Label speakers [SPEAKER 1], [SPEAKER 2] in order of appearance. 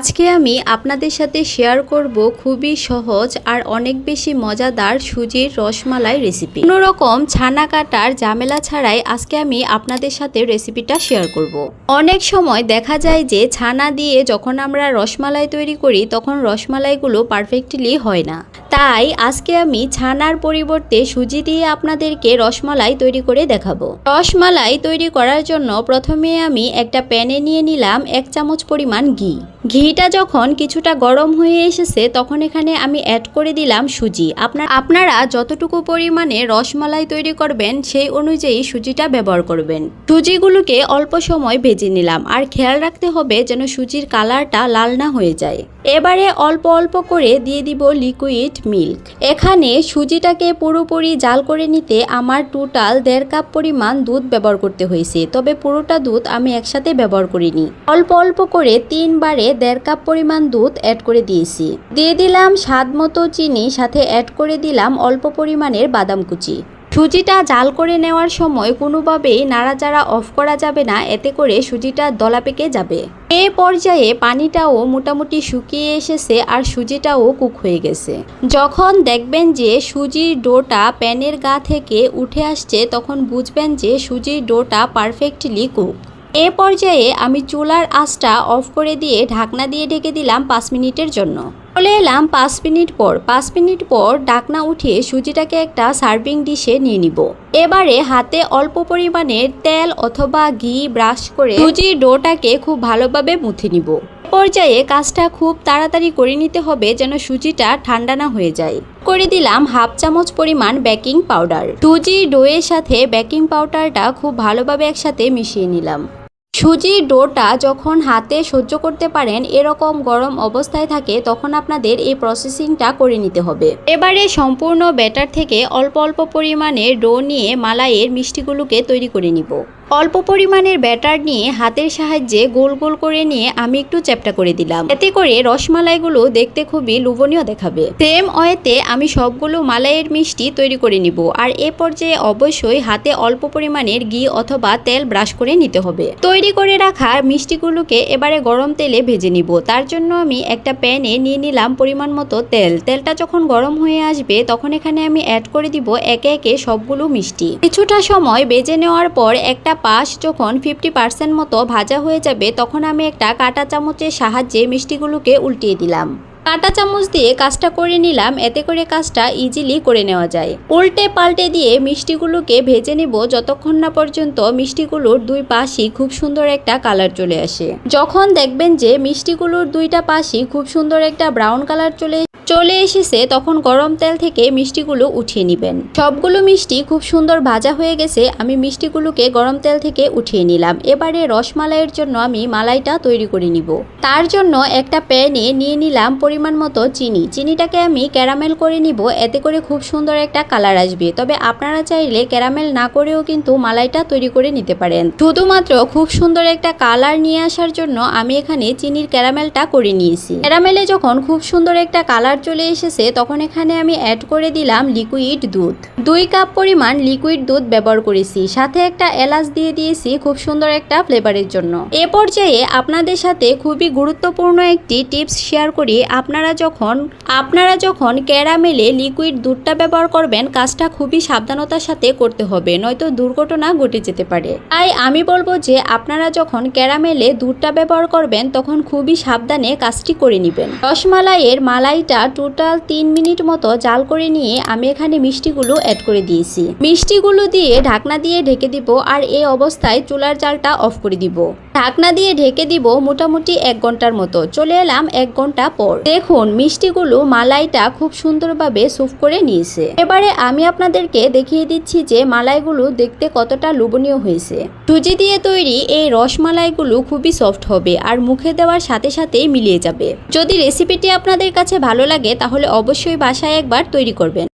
[SPEAKER 1] আজকে আমি আপনাদের সাথে শেয়ার করব খুবই সহজ আর অনেক বেশি মজাদার সুজির রসমালাই রেসিপি। কোনো রকম ছানা কাটার ঝামেলা ছাড়াই আজকে আমি আপনাদের সাথে রেসিপিটা শেয়ার করব। অনেক সময় দেখা যায় যে ছানা দিয়ে যখন আমরা রসমালাই তৈরি করি তখন রসমালাইগুলো পারফেক্টলি হয় না। তাই আজকে আমি ছানার পরিবর্তে সুজি দিয়ে আপনাদেরকে রসমালাই তৈরি করে দেখাবো। রসমালাই তৈরি করার জন্য প্রথমে আমি একটা প্যানে নিয়ে নিলাম 1 চামচ পরিমাণ ঘি। ঘিটা যখন কিছুটা গরম হয়ে এসেছে তখন এখানে আমি অ্যাড করে দিলাম সুজি। আপনারা যতটুকু পরিমাণে রসমালাই তৈরি করবেন সেই অনুযায়ী সুজিটা ব্যবহার করবেন। সুজিগুলোকে অল্প সময় ভেজে নিলাম, আর খেয়াল রাখতে হবে যেন সুজির কালারটা লাল না হয়ে যায়। এবারে অল্প অল্প করে দিয়ে দিব লিকুইড মিল্ক। এখানে সুজিটাকে পুরোপুরি জাল করে নিতে আমার টোটাল 1.5 কাপ পরিমাণ দুধ ব্যবহার করতে হয়েছে, তবে পুরোটা দুধ আমি একসাথে ব্যবহার করিনি। অল্প অল্প করে 3 বারে 1.5 কাপ পরিমাণ দুধ অ্যাড করে দিয়েছি। দিয়ে দিলাম স্বাদ মতো চিনি, সাথে অ্যাড করে দিলাম অল্প পরিমাণের বাদাম কুচি। সুজিটা জাল করে নেওয়ার সময় কোনোভাবেই নাড়াচাড়া অফ করা যাবে না, এতে করে সুজিটা দলা পেকে যাবে। এই পর্যায়ে পানিটাও মোটামুটি শুকিয়ে এসেছে আর সুজিটাও কুক হয়ে গেছে। যখন দেখবেন যে সুজির ডোটা প্যানের গা থেকে উঠে আসছে তখন বুঝবেন যে সুজির ডোটা পারফেক্টলি কুক। এ পর্যায়ে আমি চুলার আঁচটা অফ করে দিয়ে ঢাকনা দিয়ে ঢেকে দিলাম 5 মিনিটের জন্য। চলে এলাম 5 মিনিট পর। 5 মিনিট পর ঢাকনা উঠিয়ে সুজিটাকে একটা সার্ভিং ডিশে নিয়ে নিব। এবারে হাতে অল্প পরিমাণের তেল অথবা ঘি ব্রাশ করে সুজির ডোটাকে খুব ভালোভাবে মুথে নিব। পর্যায়ে কাজটা খুব তাড়াতাড়ি করে নিতে হবে যেন সুজিটা ঠান্ডা না হয়ে যায়। করে দিলাম 1/2 চামচ পরিমাণ বেকিং পাউডার। সুজির ডোয়ের সাথে বেকিং পাউডারটা খুব ভালোভাবে একসাথে মিশিয়ে নিলাম। সুজির ডোটা যখন হাতে সহ্য করতে পারেন এরকম গরম অবস্থায় থাকে তখন আপনাদের এই প্রসেসিংটা করে নিতে হবে। এবারে সম্পূর্ণ ব্যাটার থেকে অল্প অল্প পরিমাণে ডো নিয়ে মালাইয়ের মিষ্টিগুলোকে তৈরি করে নিব। অল্প পরিমাণের ব্যাটার নিয়ে হাতের সাহায্যে গোল গোল করে নিয়ে আমি একটু চ্যাপ্টা করে দিলাম, এতে করে রসমালাইগুলো দেখতে খুবই লোভনীয় দেখাবে। সেম ওয়েতে আমি সবগুলো মালাইয়ের মিষ্টি তৈরি করে নিব। আর এ পর্যায়ে অবশ্যই হাতে অল্প পরিমাণের ঘি অথবা তেল ব্রাশ করে নিতে হবে। তৈরি করে রাখা মিষ্টিগুলোকে এবারে গরম তেলে ভেজে নিব। তার জন্য আমি একটা প্যানে নিয়ে নিলাম পরিমাণ মতো তেল। তেলটা যখন গরম হয়ে আসবে তখন এখানে আমি অ্যাড করে দিব একে একে সবগুলো মিষ্টি। কিছুটা সময় ভেজে নেওয়ার পর একটা পাশ যখন 50% মতো ভাজা হয়ে যাবে তখন আমি একটা কাঁটা চামচের সাহায্যে মিষ্টিগুলোকে উল্টিয়ে দিলাম। কাঁটা চামচ দিয়ে কাজটা করে নিলাম, এতে করে কাজটা ইজিলি করে নেওয়া যায়। উল্টে পাল্টে দিয়ে মিষ্টিগুলোকে ভেজে নিব যতক্ষণ না পর্যন্ত মিষ্টিগুলোর দুই পাশই খুব সুন্দর একটা কালার চলে আসে। যখন দেখবেন যে মিষ্টিগুলোর দুইটা পাশই খুব সুন্দর একটা ব্রাউন কালার চলে এসেছে তখন গরম তেল থেকে মিষ্টিগুলো উঠিয়ে নেবেন। সবগুলো মিষ্টি খুব সুন্দর ভাজা হয়ে গেছে, আমি মিষ্টিগুলোকে গরম তেল থেকে উঠিয়ে নিলাম। এবারে রসমালাইয়ের জন্য আমি মালাইটা তৈরি করে নিব। তার জন্য একটা প্যানে নিয়ে নিলাম পরিমাণ মতো চিনি। চিনিটাকে আমি ক্যারামেল করে নিব, এতে করে খুব সুন্দর একটা কালার আসবে। তবে আপনারা চাইলে ক্যারামেল না করেও কিন্তু মালাইটা তৈরি করে নিতে পারেন। শুধুমাত্র খুব সুন্দর একটা কালার নিয়ে আসার জন্য আমি এখানে চিনির ক্যারামেলটা করে নিয়েছি। ক্যারামেলে যখন খুব সুন্দর একটা কালার চলে এসেছে তখন এখানে আমি অ্যাড করে দিলাম লিকুইড দুধ। 2 কাপ পরিমাণ লিকুইড দুধ ব্যবহার করেছি, সাথে একটা এলাচ দিয়ে দিয়েছি খুব সুন্দর একটা ফ্লেভারের জন্য। এ পর্যায়ে আপনাদের সাথে খুবই গুরুত্বপূর্ণ একটি টিপস শেয়ার করি। আপনারা যখন ক্যারামেলে লিকুইড দুধটা ব্যবহার করবেন কাজটা খুবই সাবধানতার সাথে করতে হবে, নয়তো দুর্ঘটনা ঘটে যেতে পারে। তাই আমি বলবো যে আপনারা যখন ক্যারামেলে দুধটা ব্যবহার করবেন তখন খুবই সাবধানে কাজটি করে নেবেন। রসমালাইয়ের মালাইটা টোটাল 3 মিনিট মতো জাল করে নিয়ে আমি এখানে মিষ্টিগুলো অ্যাড করে দিয়েছি। মিষ্টিগুলো দিয়ে ঢাকনা দিয়ে ঢেকে দিব, আর এই অবস্থায় চুলার জালটা অফ করে দিব। ঢাকনা দিয়ে ঢেকে দিব মোটামুটি 1 ঘন্টার মতো। চলে এলাম 1 ঘন্টা পর। দেখুন মিষ্টিগুলো মালাইটা খুব সুন্দরভাবে সুপ করে নিয়েছে। এবারে আমি আপনাদেরকে দেখিয়ে দিচ্ছি যে মালাইগুলো দেখতে কতটা লোভনীয় হয়েছে। সুজি দিয়ে তৈরি এই রসমালাইগুলো খুবই সফট হবে আর মুখে দেওয়ার সাথে সাথেই মিলিয়ে যাবে। যদি রেসিপিটি আপনাদের কাছে ভালো লাগে তাহলে অবশ্যই বাসায় একবার তৈরি করবেন।